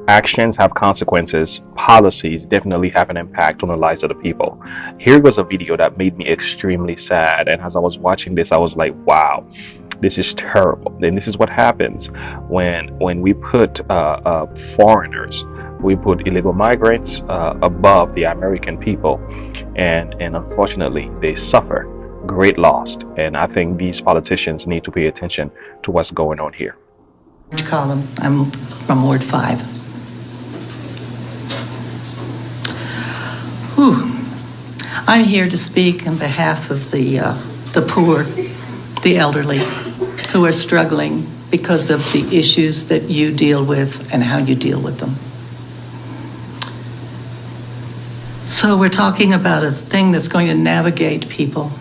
Actions have consequences. Policies definitely have an impact on the lives of the people. Here was a video that made me extremely sad, and as I was watching this, I was like, wow, this is terrible. And this is what happens when we put foreigners, we put illegal migrants above the American people, and unfortunately they suffer great loss. And I think these politicians need to pay attention to what's going on here. Column. I'm from Ward 5. Whew. I'm here to speak on behalf of the poor, the elderly, who are struggling because of the issues that you deal with and how you deal with them. So we're talking about a thing that's going to navigate people.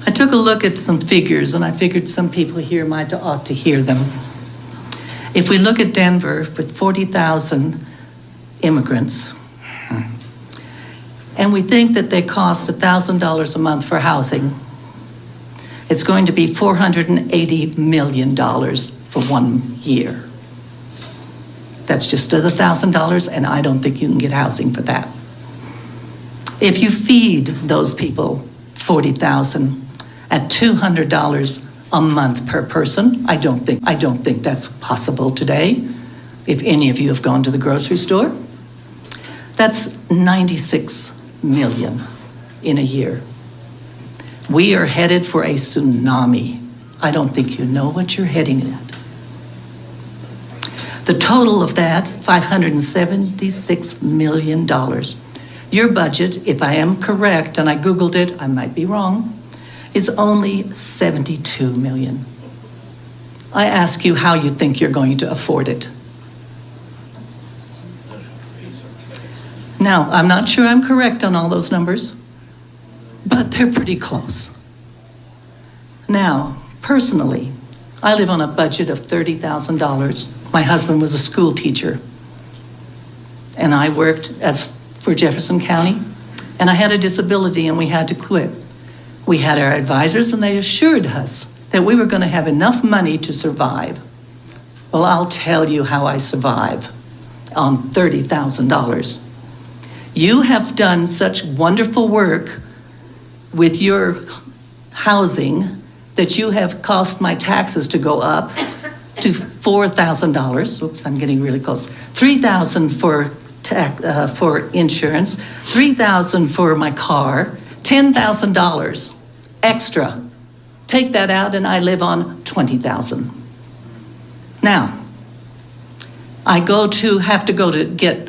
I took a look at some figures, and I figured some people here might ought to hear them. If we look at Denver with 40,000 immigrants, and we think that they cost $1,000 a month for housing, it's going to be $480 million for 1 year. That's just $1,000, and I don't think you can get housing for that. If you feed those people 40,000 at $200 a month per person, I don't think that's possible today. If any of you have gone to the grocery store, that's 96 million in a year. We are headed for a tsunami. I don't think you know what you're heading at. The total of that, $576 million. Your budget, if I am correct, and I Googled it, I might be wrong, is only 72 million. I ask you how you think you're going to afford it. Now, I'm not sure I'm correct on all those numbers, but they're pretty close. Now, personally, I live on a budget of $30,000. My husband was a school teacher, and I worked for Jefferson County, and I had a disability and we had to quit. We had our advisors and they assured us that we were going to have enough money to survive. Well, I'll tell you how I survive on $30,000. You have done such wonderful work with your housing that you have caused my taxes to go up to $4,000. Oops, I'm getting really close. $3,000 for insurance, $3,000 for my car, $10,000 extra. Take that out and I live on $20,000. Now, I have to go to get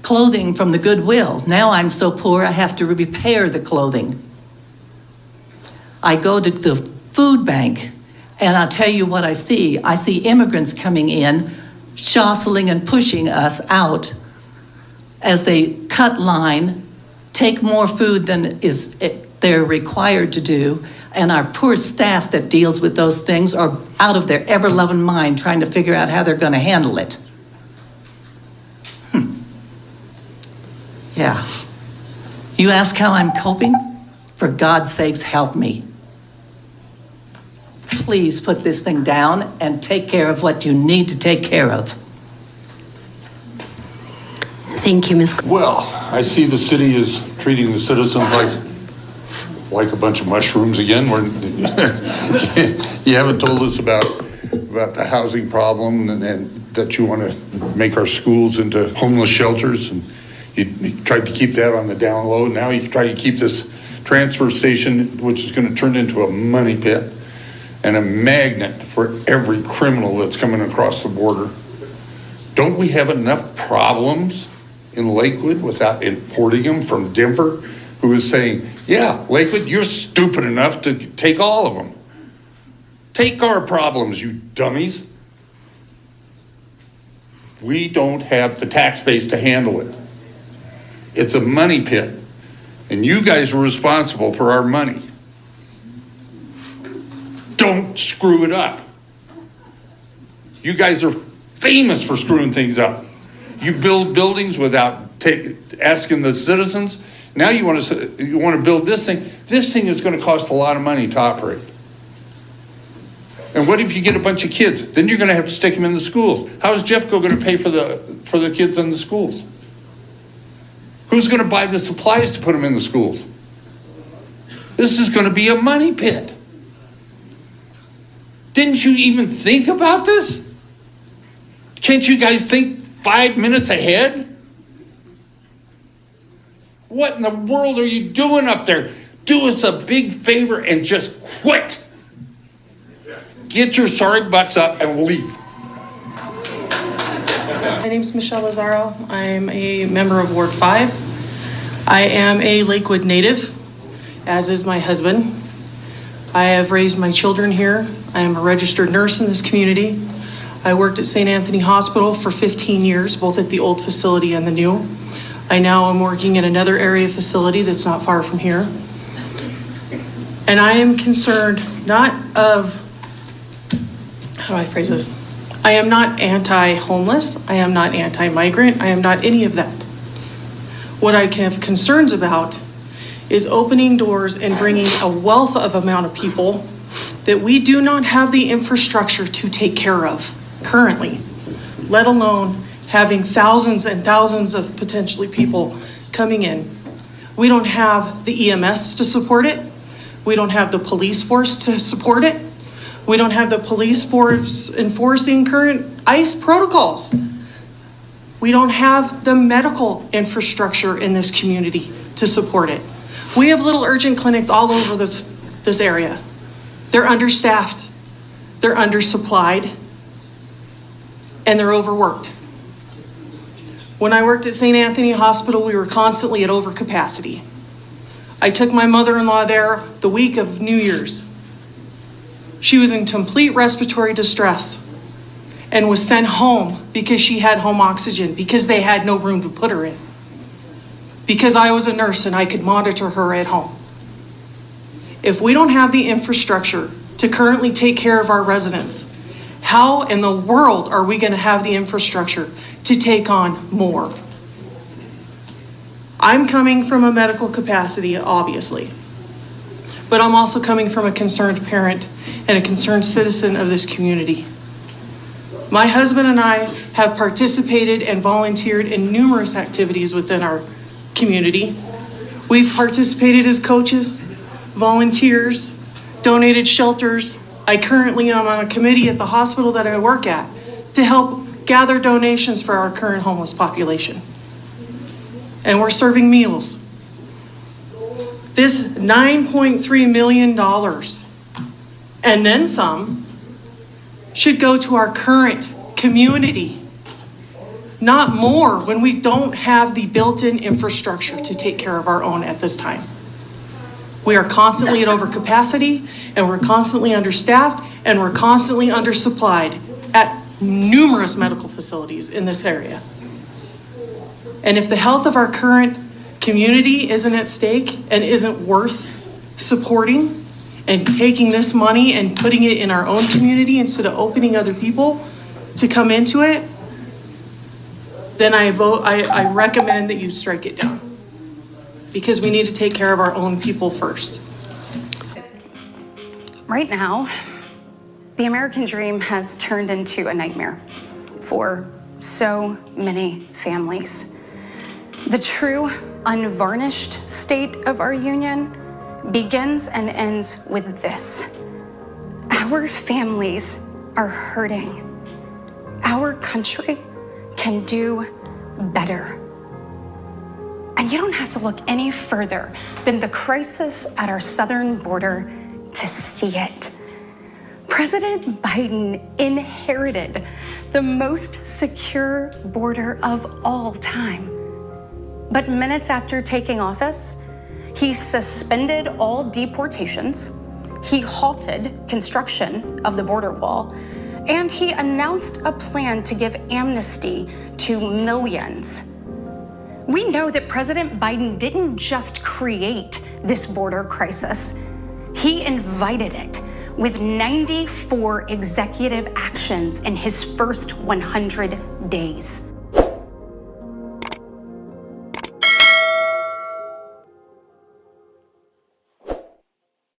clothing from the Goodwill. Now I'm so poor I have to repair the clothing. I go to the food bank and I'll tell you what I see. I see immigrants coming in, jostling and pushing us out as they cut line, take more food than they're required to do, and our poor staff that deals with those things are out of their ever-loving mind trying to figure out how they're going to handle it. Yeah. You ask how I'm coping? For God's sakes, help me. Please put this thing down and take care of what you need to take care of. Thank you, Ms. Well, I see the city is treating the citizens like a bunch of mushrooms again. You haven't told us about the housing problem and that you want to make our schools into homeless shelters, and you tried to keep that on the down low. Now you try to keep this transfer station, which is going to turn into a money pit and a magnet for every criminal that's coming across the border. Don't we have enough problems in Lakewood without importing them from Denver, who is saying, yeah, Lakewood, you're stupid enough to take all of them. Take our problems, you dummies. We don't have the tax base to handle it. It's a money pit, and you guys are responsible for our money. Don't screw it up. You guys are famous for screwing things up. You build buildings without asking the citizens. Now you want to build this thing. This thing is going to cost a lot of money to operate. And what if you get a bunch of kids? Then you're going to have to stick them in the schools. How is Jeffco going to pay for the kids in the schools? Who's going to buy the supplies to put them in the schools? This is going to be a money pit. Didn't you even think about this? Can't you guys think 5 minutes ahead? What in the world are you doing up there? Do us a big favor and just quit. Get your sorry butts up and leave. My name is Michelle Lazaro. I'm a member of Ward 5. I am a Lakewood native, as is my husband. I have raised my children here. I am a registered nurse in this community. I worked at St. Anthony Hospital for 15 years, both at the old facility and the new. I now am working in another area facility that's not far from here. And I am concerned not of, how do I phrase this? I am not anti-homeless. I am not anti-migrant. I am not any of that. What I have concerns about is opening doors and bringing a wealth of amount of people that we do not have the infrastructure to take care of currently, let alone having thousands and thousands of potentially people coming in. We don't have the EMS to support it. We don't have the police force to support it. We don't have the police force enforcing current ICE protocols. We don't have the medical infrastructure in this community to support it. We have little urgent clinics all over this area. They're understaffed, they're undersupplied, and they're overworked. When I worked at St. Anthony Hospital, we were constantly at overcapacity. I took my mother-in-law there the week of New Year's. She was in complete respiratory distress and was sent home because she had home oxygen, because they had no room to put her in. Because I was a nurse and I could monitor her at home. If we don't have the infrastructure to currently take care of our residents, how in the world are we going to have the infrastructure to take on more? I'm coming from a medical capacity, obviously, but I'm also coming from a concerned parent and a concerned citizen of this community. My husband and I have participated and volunteered in numerous activities within our community. We've participated as coaches, volunteers, donated shelters. I currently am on a committee at the hospital that I work at to help gather donations for our current homeless population. And we're serving meals. This $9.3 million and then some should go to our current community, not more when we don't have the built-in infrastructure to take care of our own at this time. We are constantly at overcapacity, and we're constantly understaffed, and we're constantly undersupplied at numerous medical facilities in this area. And if the health of our current community isn't at stake and isn't worth supporting and taking this money and putting it in our own community instead of opening other people to come into it, then I recommend that you strike it down, because we need to take care of our own people first. Right now, the American dream has turned into a nightmare for so many families. The true, unvarnished state of our union begins and ends with this. Our families are hurting. Our country can do better. And you don't have to look any further than the crisis at our southern border to see it. President Biden inherited the most secure border of all time. But minutes after taking office, he suspended all deportations, he halted construction of the border wall, and he announced a plan to give amnesty to millions. We know that President Biden didn't just create this border crisis. He invited it with 94 executive actions in his first 100 days.